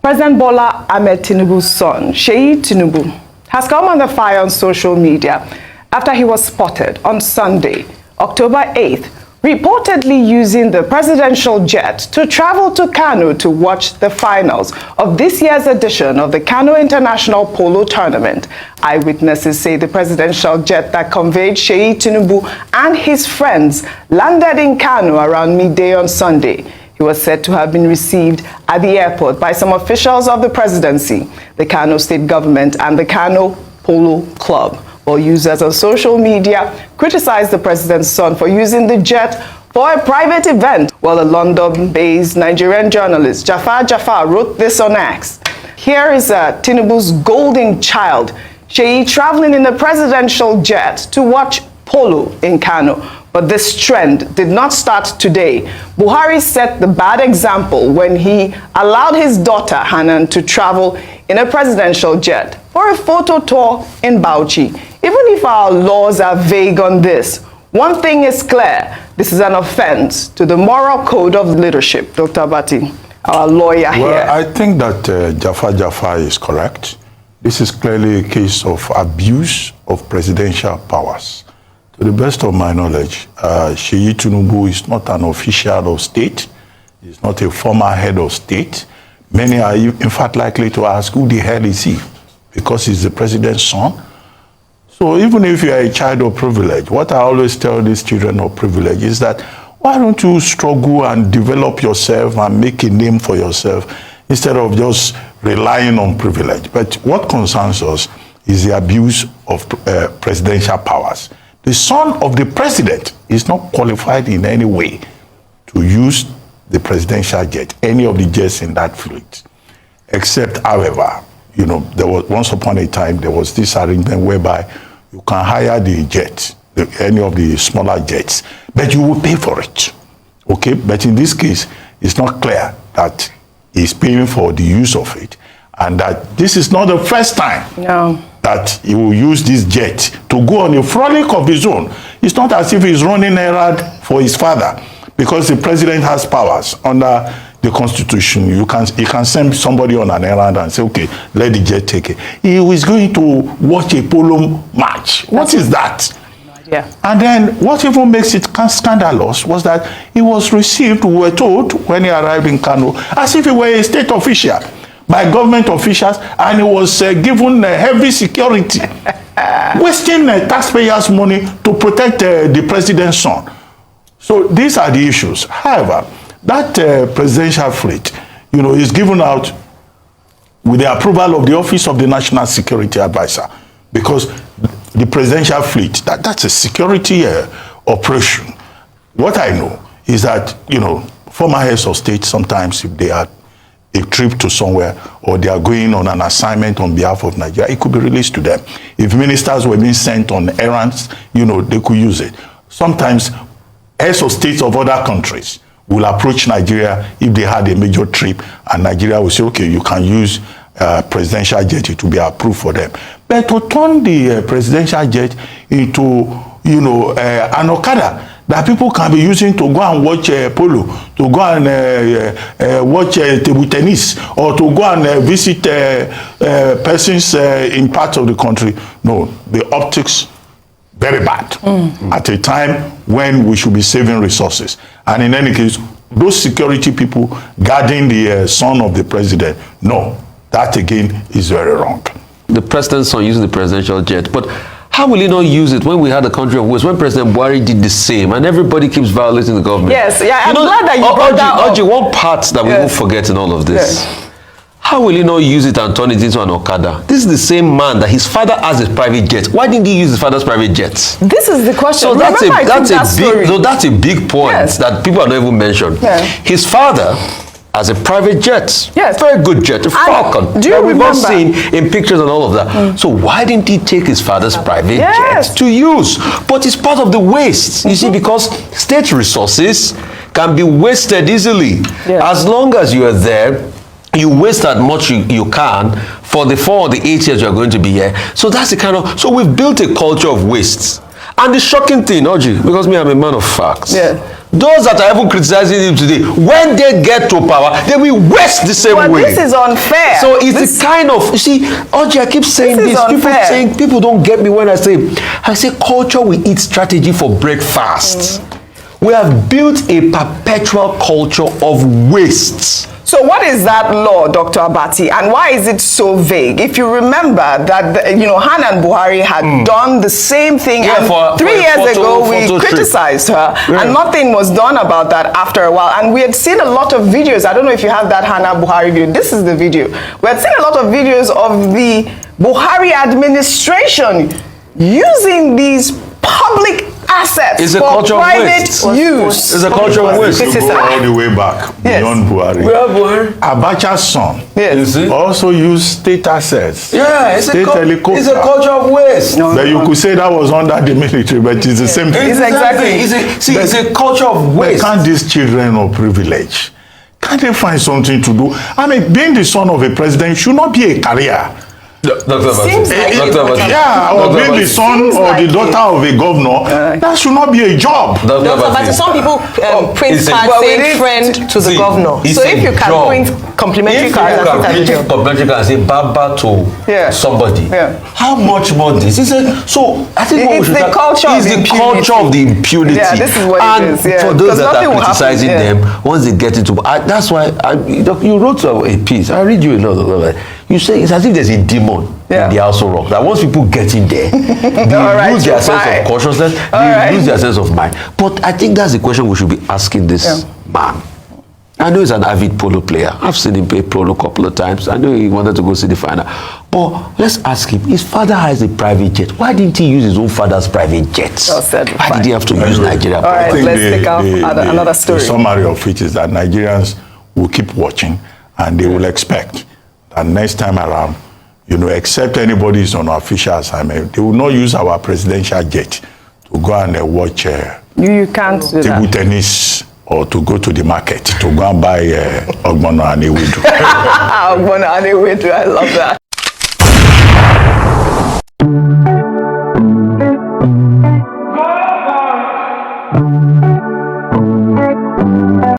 President Bølà Ahmed Tinübu's son, Seyi Tinübu, has come under fire on social media after he was spotted on Sunday, October 8th, reportedly using the presidential jet to travel to Kano to watch the finals of this year's edition of the Kano International Polo Tournament. Eyewitnesses say the presidential jet that conveyed Seyi Tinübu and his friends landed in Kano around midday on Sunday. He was said to have been received at the airport by some officials of the presidency, the Kano state government, and the Kano Polo Club. While users on social media criticized the president's son for using the jet for a private event, while the London-based Nigerian journalist Jafar wrote this on X. Here is Tinubu's golden child, Seyi, traveling in a presidential jet to watch polo in Kano. But this trend did not start today. Buhari set the bad example when he allowed his daughter Hanan to travel in a presidential jet for a photo tour in Bauchi. Even if our laws are vague on this, one thing is clear: this is an offense to the moral code of leadership. Dr. Bati, our lawyer here. Well, I think that Jafar is correct. This is clearly a case of abuse of presidential powers. To the best of my knowledge, Seyi Tinübu is not an official of state. He's not a former head of state. Many are in fact likely to ask, who the hell is he? Because he's the president's son. So even if you are a child of privilege, what I always tell these children of privilege is that why don't you struggle and develop yourself and make a name for yourself instead of just relying on privilege? But what concerns us is the abuse of presidential powers. The son of the president is not qualified in any way to use the presidential jet, any of the jets in that fleet. Except, however, you know, there was once upon a time, there was this arrangement whereby you can hire the jet, any of the smaller jets, but you will pay for it, okay? But in this case, it's not clear that he's paying for the use of it, and that this is not the first time that he will use this jet to go on a frolic of his own. It's not as if he's running errand for his father, because the president has powers under the Constitution. He can send somebody on an errand and say, okay, let the jet take it. He was going to watch a polo match. What is that? No idea. And then what even makes it scandalous was that he was received, we were told, when he arrived in Kano, as if he were a state official by government officials, and he was given heavy security, wasting taxpayers' money to protect the president's son. So these are the issues. However, that presidential fleet, you know, is given out with the approval of the Office of the National Security Advisor, because the presidential fleet, that's a security operation. What I know is that, you know, former heads of state, sometimes if they are a trip to somewhere or they are going on an assignment on behalf of Nigeria, it could be released to them. If ministers were being sent on errands, you know, they could use it. Sometimes heads of states of other countries will approach Nigeria if they had a major trip, and Nigeria will say, okay, you can use presidential jet to be approved for them. But to turn the presidential jet into, you know, an Okada that people can be using to go and watch polo, to go and watch table tennis, or to go and visit persons in parts of the country. No, the optics, very bad. At a time when we should be saving resources. And in any case, those security people guarding the son of the president, no, that again is very wrong. The president's son using the presidential jet, but how will he not use it when we had a country of waste, when President Buhari did the same, and everybody keeps violating the government? Yes, yeah, I'm glad that you brought that up. Oji, one part that we won't forget in all of this. Yes. How will he not use it and turn it into an Okada? This is the same man that his father has a private jet. Why didn't he use his father's private jet? This is the question. So that's a big point that people are not even mentioned. Yeah. His father has a private jet. Yes. Very good jet, a Falcon. Do you we've remember? all seen in pictures and all of that. So why didn't he take his father's private jet to use? But it's part of the waste, you see, because state resources can be wasted easily. As long as you are there, you waste as much you can for the 4 or the 8 years you're going to be here. So that's the kind of, so we've built a culture of waste. And the shocking thing, Oji, because me, I'm a man of facts. those that are even criticizing him today, when they get to power, they will waste the same way. This is unfair. So it's the kind of, you see, Oji, I keep saying this. People don't get me when I say culture will eat strategy for breakfast. We have built a perpetual culture of waste. So what is that law, Dr. Abati, and why is it so vague? If you remember that, Hanan Buhari had done the same thing, and 3 years ago we criticized her, and nothing was done about that after a while. And we had seen a lot of videos. I don't know if you have that Hanan Buhari video. This is the video. We had seen a lot of videos of the Buhari administration using these public assets for private use. It's a culture of waste. To go all the way back beyond Buhari. Abacha's son also used state assets. Yeah, it's a culture of waste. But you could say that was under the military, but it's the same thing. It's a culture of waste. Can't these children of privilege, can't they find something to do? I mean, being the son of a president should not be a career. Or being the son or the daughter of a governor, that should not be a job. But some people print cards saying friend to the governor. So if you can print complimentary cards, and say Baba to somebody, how much more this? So I think what we should the culture of the impunity. Yeah, this is what it is. For those that are criticizing them, once they get into, that's why you wrote a piece. I read you a lot of it. You say it's as if there's a demon in the House of Rock. That once people get in there, they lose their sense of consciousness, they lose their sense of mind. But I think that's the question we should be asking this man. I know he's an avid polo player. I've seen him play polo a couple of times. I know he wanted to go see the final. But let's ask him, his father has a private jet. Why didn't he use his own father's private jets? Why did he have to use Nigeria? All right, let's take out another story. The summary of it is that Nigerians will keep watching and they will expect that next time around, except anybody is on official assignment, they will not use our presidential jet to go and watch you can't do table tennis or to go to the market to go and buy Ogbono and Ewedu. Ogbono and Ewedu, I love that.